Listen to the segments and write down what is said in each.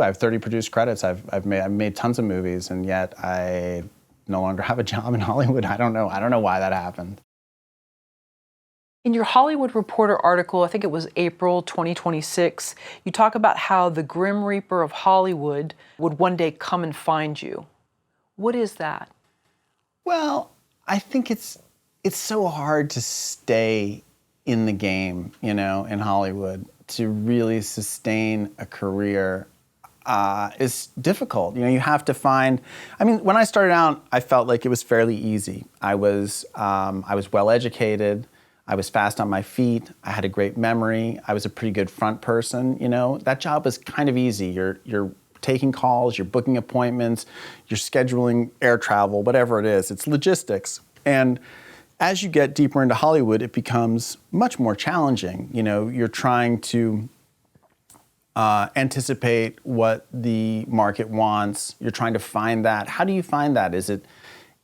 I have 30 produced credits. I've made tons of movies, and yet I no longer have a job in Hollywood. I don't know why that happened. In your Hollywood Reporter article, I think it was April 2026, you talk about how the Grim Reaper of Hollywood would one day come and find you. What is that? Well, I think it's so hard to stay in the game, in Hollywood. To really sustain a career is difficult. You have to find. When I started out, I felt like it was fairly easy. I was well educated. I was fast on my feet. I had a great memory. I was a pretty good front person. That job was kind of easy. You're taking calls, you're booking appointments, you're scheduling air travel, whatever it is. It's logistics. And as you get deeper into Hollywood, it becomes much more challenging. You're trying to anticipate what the market wants. You're trying to find that. How do you find that? Is it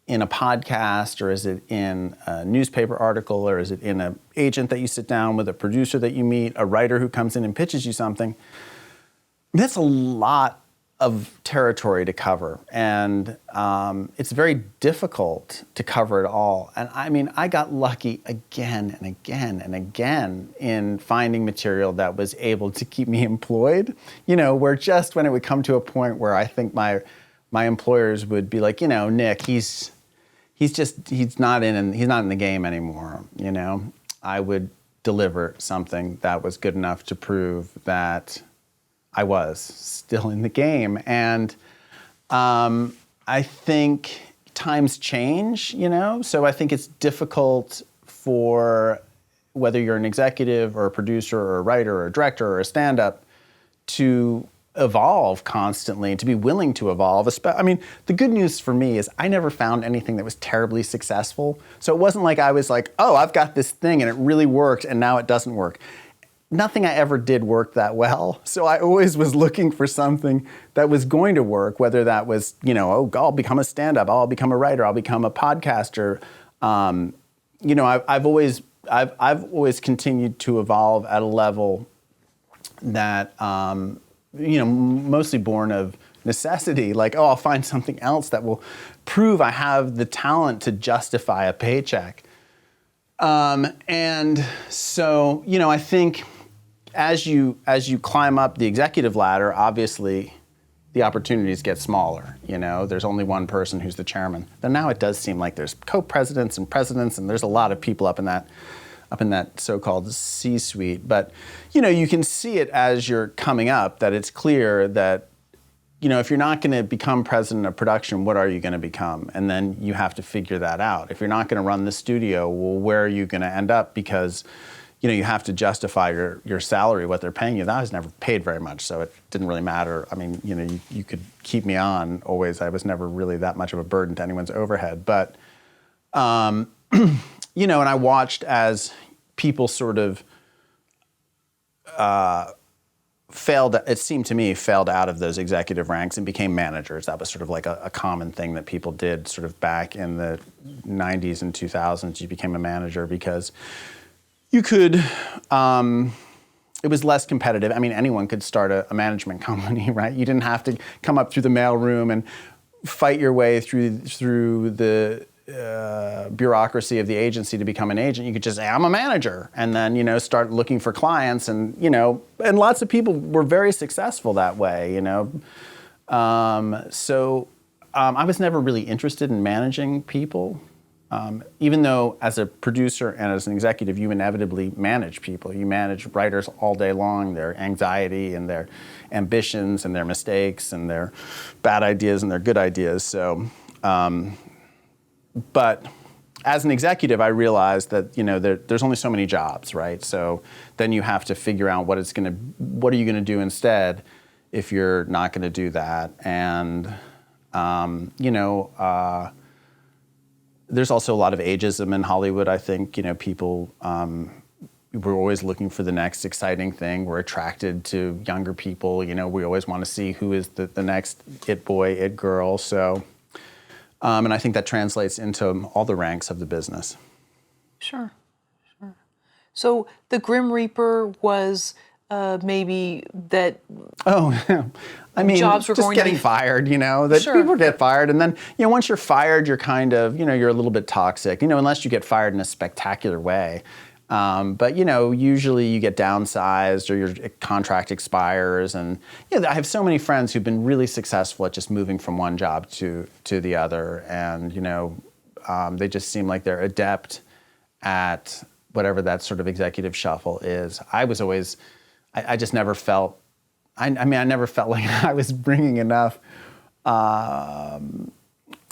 in a podcast, or is it in a newspaper article, or is it in an agent that you sit down with, a producer that you meet, a writer who comes in and pitches you something? That's a lot of territory to cover, and it's very difficult to cover it all. And I got lucky again and again and again in finding material that was able to keep me employed. Where just when it would come to a point where I think my employers would be like, Nick, he's not in the game anymore. I would deliver something that was good enough to prove that I was still in the game. And I think times change, so I think it's difficult for whether you're an executive or a producer or a writer or a director or a stand-up to evolve constantly, to be willing to evolve. The good news for me is I never found anything that was terribly successful. So it wasn't like I was like, oh, I've got this thing and it really worked and now it doesn't work. Nothing I ever did worked that well. So I always was looking for something that was going to work, whether that was, I'll become a stand-up, I'll become a writer, I'll become a podcaster. I've always continued to evolve at a level that, mostly born of necessity. Like, I'll find something else that will prove I have the talent to justify a paycheck. And so, I think as you climb up the executive ladder, obviously the opportunities get smaller. There's only one person who's the chairman. Then now it does seem like there's co-presidents and presidents, and there's a lot of people up in that so-called C-suite. But, you can see it as you're coming up that it's clear that, if you're not going to become president of production, what are you going to become? And then you have to figure that out. If you're not going to run the studio, well, where are you going to end up? Because, you have to justify your salary, what they're paying you. That was never paid very much, so it didn't really matter. You could keep me on always. I was never really that much of a burden to anyone's overhead. But, and I watched as people sort of failed out of those executive ranks and became managers. That was sort of like a common thing that people did sort of back in the 90s and 2000s. You became a manager because you could, it was less competitive. Anyone could start a management company, right? You didn't have to come up through the mailroom and fight your way through the bureaucracy of the agency to become an agent. You could just say, I'm a manager, and then, start looking for clients, and, and lots of people were very successful that way, So I was never really interested in managing people, even though as a producer and as an executive, you inevitably manage people. You manage writers all day long, their anxiety and their ambitions and their mistakes and their bad ideas and their good ideas. So, but as an executive, I realized that there's only so many jobs, right? So then you have to figure out what are you gonna do instead if you're not gonna do that, and there's also a lot of ageism in Hollywood. I think people we're always looking for the next exciting thing. We're attracted to younger people. We always want to see who is the next it boy, it girl. So. And I think that translates into all the ranks of the business. Sure. So the Grim Reaper was maybe that... Oh, yeah. I mean, jobs were just going to getting be fired, that Sure. people get fired. And then, once you're fired, you're kind of, you're a little bit toxic, unless you get fired in a spectacular way. But, usually you get downsized or your contract expires. And, I have so many friends who've been really successful at just moving from one job to the other. And, they just seem like they're adept at whatever that sort of executive shuffle is. I was always, I just never felt, I never felt like I was bringing enough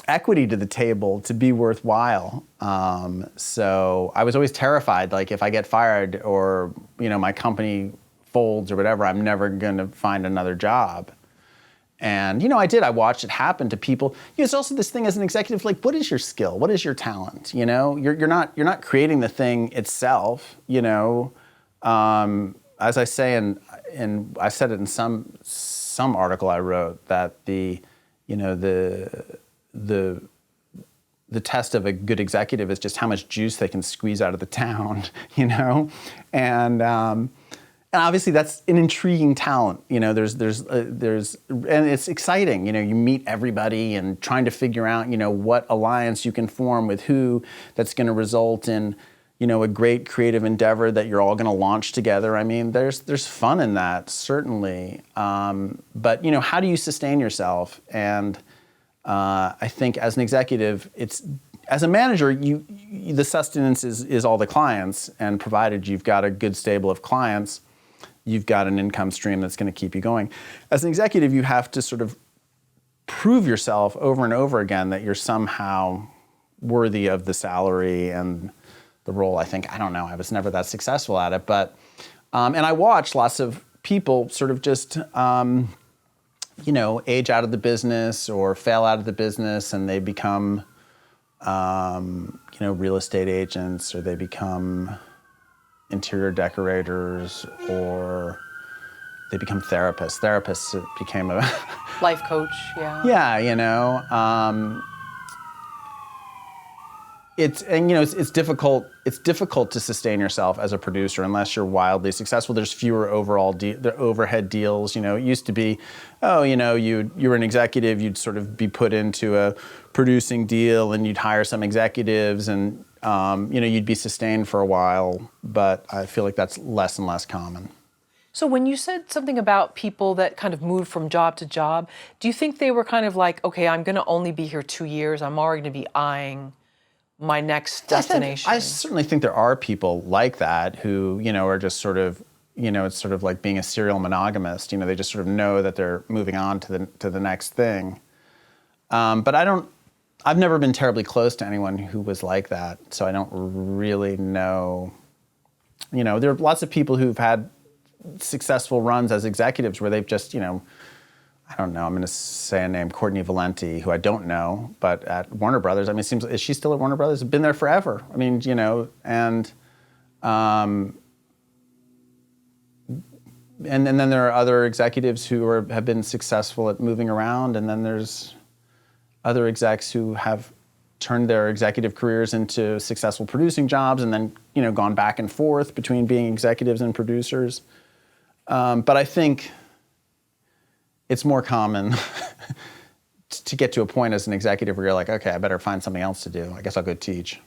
equity to the table to be worthwhile. So I was always terrified, like if I get fired or, my company folds or whatever, I'm never going to find another job. And, I watched it happen to people. It's also this thing as an executive, like, what is your skill? What is your talent? You're not creating the thing itself, as I say, and I said it in some article I wrote, that the test of a good executive is just how much juice they can squeeze out of the town, and obviously that's an intriguing talent. There's and it's exciting. You meet everybody and trying to figure out what alliance you can form with who, that's going to result in a great creative endeavor that you're all going to launch together. I mean, there's fun in that, certainly. But, how do you sustain yourself? And I think as an executive, as a manager, the sustenance is all the clients. And provided you've got a good stable of clients, you've got an income stream that's going to keep you going. As an executive, you have to sort of prove yourself over and over again that you're somehow worthy of the salary and the role. I don't know, I was never that successful at it, but, and I watched lots of people sort of just, age out of the business or fail out of the business, and they become, real estate agents, or they become interior decorators, or they become therapists. Therapists became a life coach, yeah. Yeah, it's difficult. It's difficult to sustain yourself as a producer unless you're wildly successful. There's fewer the overhead deals. It used to be, you were an executive, you'd sort of be put into a producing deal, and you'd hire some executives, and you'd be sustained for a while. But I feel like that's less and less common. So when you said something about people that kind of moved from job to job, do you think they were kind of like, okay, I'm going to only be here 2 years. I'm already going to be eyeing my next destination? I certainly think there are people like that who, are just sort of, it's sort of like being a serial monogamist. They just sort of know that they're moving on to the next thing. But I've never been terribly close to anyone who was like that, so I don't really know. There are lots of people who've had successful runs as executives where they've just, I don't know, I'm going to say a name, Courtney Valenti, who I don't know, but at Warner Brothers, it seems, is she still at Warner Brothers? Been there forever. And then there are other executives who have been successful at moving around, and then there's other execs who have turned their executive careers into successful producing jobs, and then gone back and forth between being executives and producers. But I think it's more common to get to a point as an executive where you're like, okay, I better find something else to do. I guess I'll go teach.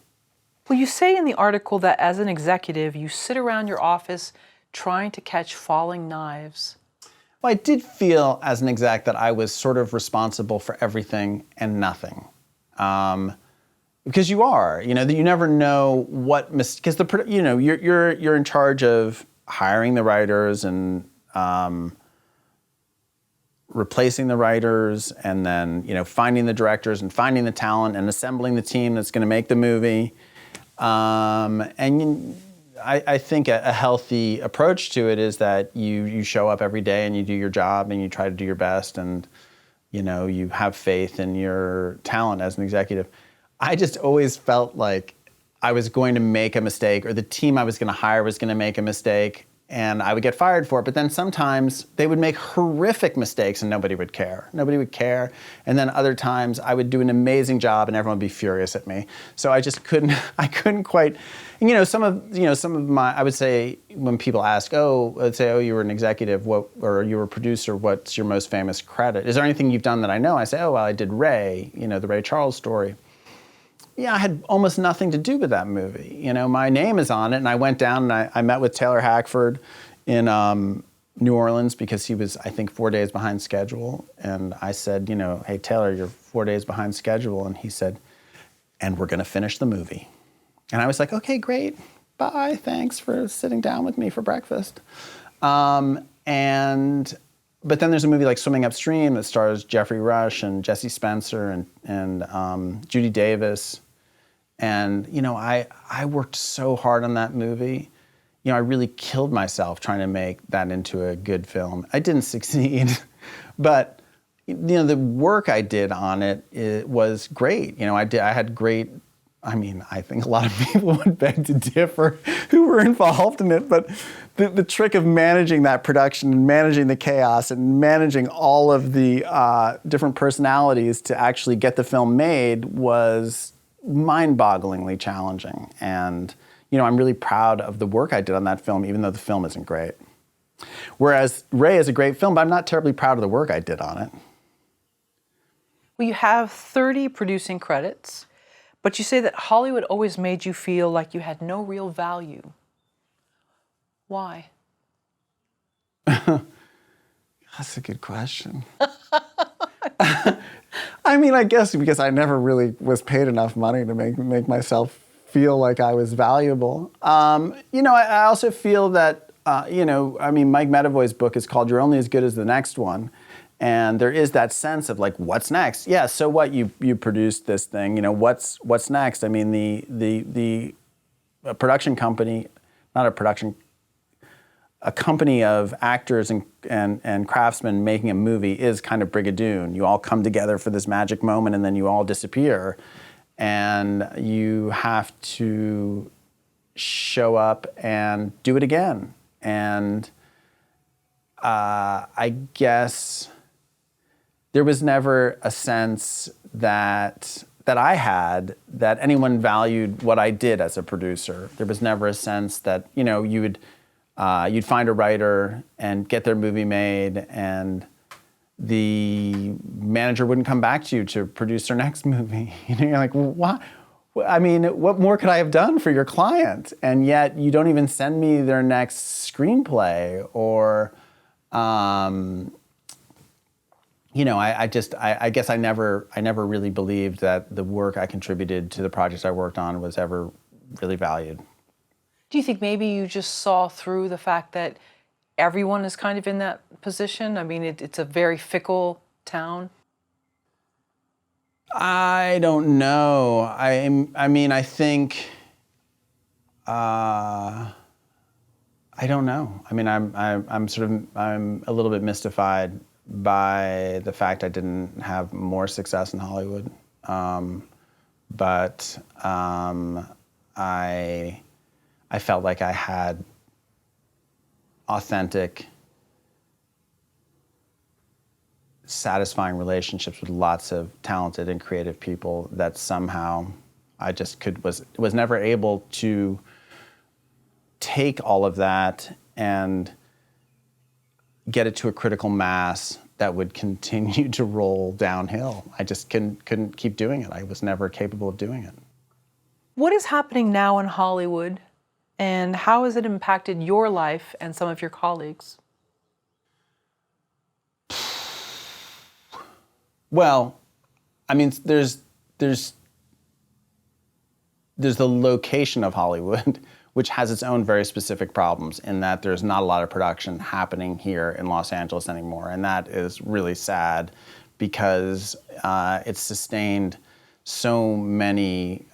Well, you say in the article that as an executive, you sit around your office trying to catch falling knives. Well, I did feel as an exec that I was sort of responsible for everything and nothing. Because you are, you never know what, because you're in charge of hiring the writers and replacing the writers, and then finding the directors and finding the talent and assembling the team that's going to make the movie. I think a healthy approach to it is that you show up every day and you do your job and you try to do your best, and you have faith in your talent as an executive. I just always felt like I was going to make a mistake, or the team I was going to hire was going to make a mistake, and I would get fired for it. But then sometimes they would make horrific mistakes and nobody would care. Nobody would care. And then other times I would do an amazing job and everyone would be furious at me. So I just couldn't, I couldn't quite, some of my, I would say when people ask, let's say, you were an executive, or you were a producer, what's your most famous credit? Is there anything you've done that I know? I say, I did Ray, the Ray Charles story. Yeah, I had almost nothing to do with that movie. My name is on it, and I went down and I met with Taylor Hackford in New Orleans because he was, I think, 4 days behind schedule. And I said, hey, Taylor, you're 4 days behind schedule. And he said, and we're going to finish the movie. And I was like, okay, great. Bye. Thanks for sitting down with me for breakfast. But then there's a movie like Swimming Upstream that stars Jeffrey Rush and Jesse Spencer and Judy Davis. And, I worked so hard on that movie. I really killed myself trying to make that into a good film. I didn't succeed, but, the work I did on it was great. I had great, I think a lot of people would beg to differ who were involved in it, but the trick of managing that production and managing the chaos and managing all of the different personalities to actually get the film made was mind-bogglingly challenging. And, I'm really proud of the work I did on that film, even though the film isn't great. Whereas Ray is a great film, but I'm not terribly proud of the work I did on it. Well, you have 30 producing credits, but you say that Hollywood always made you feel like you had no real value. Why? That's a good question. I guess because I never really was paid enough money to make myself feel like I was valuable. I also feel that, Mike Medavoy's book is called You're Only as Good as the Next One. And there is that sense of like, what's next? Yeah, so what, you produced this thing, what's next? The production company, a company of actors and craftsmen making a movie is kind of Brigadoon. You all come together for this magic moment and then you all disappear. And you have to show up and do it again. And I guess there was never a sense that I had that anyone valued what I did as a producer. There was never a sense that, you'd find a writer and get their movie made and the manager wouldn't come back to you to produce their next movie. You're like, well, what? What more could I have done for your client? And yet you don't even send me their next screenplay or, I guess I never really believed that the work I contributed to the projects I worked on was ever really valued. Do you think maybe you just saw through the fact that everyone is kind of in that position? It's a very fickle town. I don't know. I think. I don't know. I'm a little bit mystified by the fact I didn't have more success in Hollywood, but I felt like I had authentic, satisfying relationships with lots of talented and creative people that somehow I just was never able to take all of that and get it to a critical mass that would continue to roll downhill. I just couldn't keep doing it. I was never capable of doing it. What is happening now in Hollywood, and how has it impacted your life and some of your colleagues? Well, there's the location of Hollywood, which has its own very specific problems in that there's not a lot of production happening here in Los Angeles anymore. And that is really sad because it's sustained so many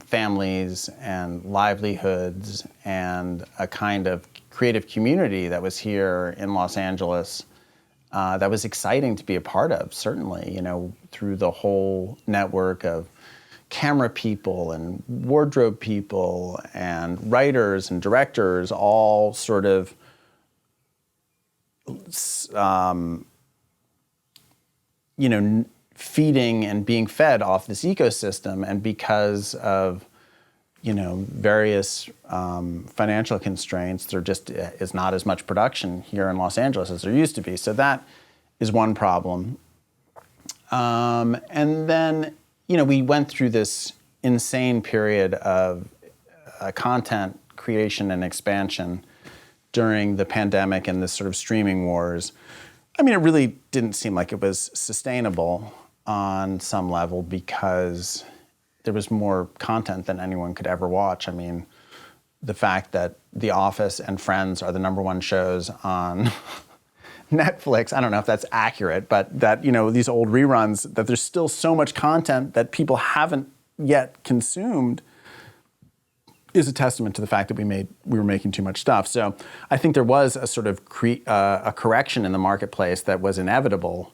families and livelihoods and a kind of creative community that was here in Los Angeles that was exciting to be a part of, certainly, through the whole network of camera people and wardrobe people and writers and directors all sort of feeding and being fed off this ecosystem, and because of various financial constraints, there just is not as much production here in Los Angeles as there used to be. So that is one problem. And then, we went through this insane period of content creation and expansion during the pandemic and this sort of streaming wars. I mean, it really didn't seem like it was sustainable on some level because there was more content than anyone could ever watch. I mean, the fact that The Office and Friends are the #1 shows on Netflix, I don't know if that's accurate, but that, these old reruns, that there's still so much content that people haven't yet consumed is a testament to the fact that we were making too much stuff. So I think there was a sort of a correction in the marketplace that was inevitable,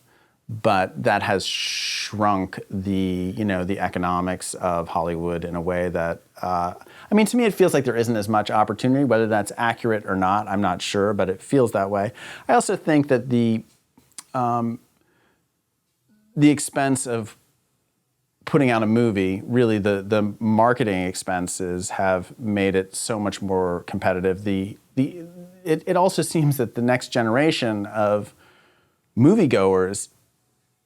but that has shrunk the economics of Hollywood in a way that, to me it feels like there isn't as much opportunity. Whether that's accurate or not, I'm not sure, but it feels that way. I also think that the expense of putting out a movie, really the marketing expenses have made it so much more competitive. It also seems that the next generation of moviegoers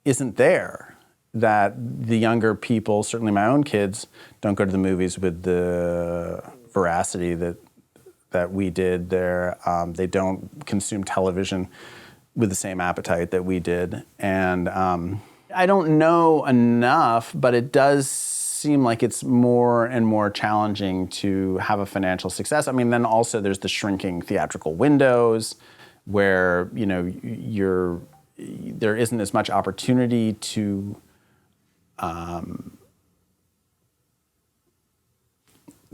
isn't there. That the younger people, certainly my own kids, don't go to the movies with the veracity that we did there. They don't consume television with the same appetite that we did. And I don't know enough, but it does seem like it's more and more challenging to have a financial success. I mean, then also there's the shrinking theatrical windows where, there isn't as much opportunity to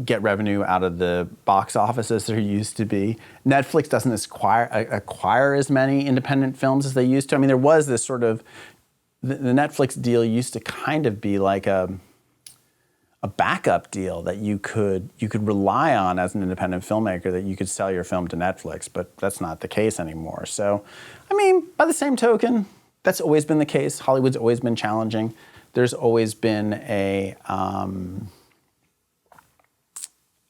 get revenue out of the box office as there used to be. Netflix doesn't acquire as many independent films as they used to. I mean, there was this sort of, the Netflix deal used to kind of be like a backup deal that you could rely on as an independent filmmaker, that you could sell your film to Netflix, but that's not the case anymore. So, by the same token, that's always been the case. Hollywood's always been challenging. There's always been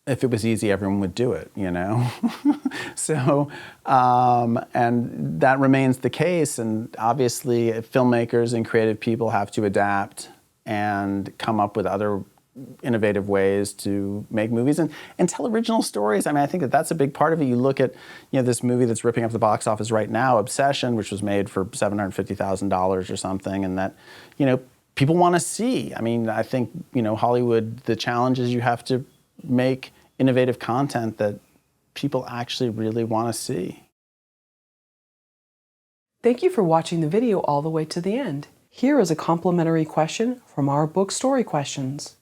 if it was easy, everyone would do it, So, and that remains the case. And obviously, filmmakers and creative people have to adapt and come up with other innovative ways to make movies and tell original stories. I think that's a big part of it. You look at, this movie that's ripping up the box office right now, Obsession, which was made for $750,000 or something, and that, people want to see. I think, Hollywood, the challenge is you have to make innovative content that people actually really want to see. Thank you for watching the video all the way to the end. Here is a complimentary question from our book Story Questions.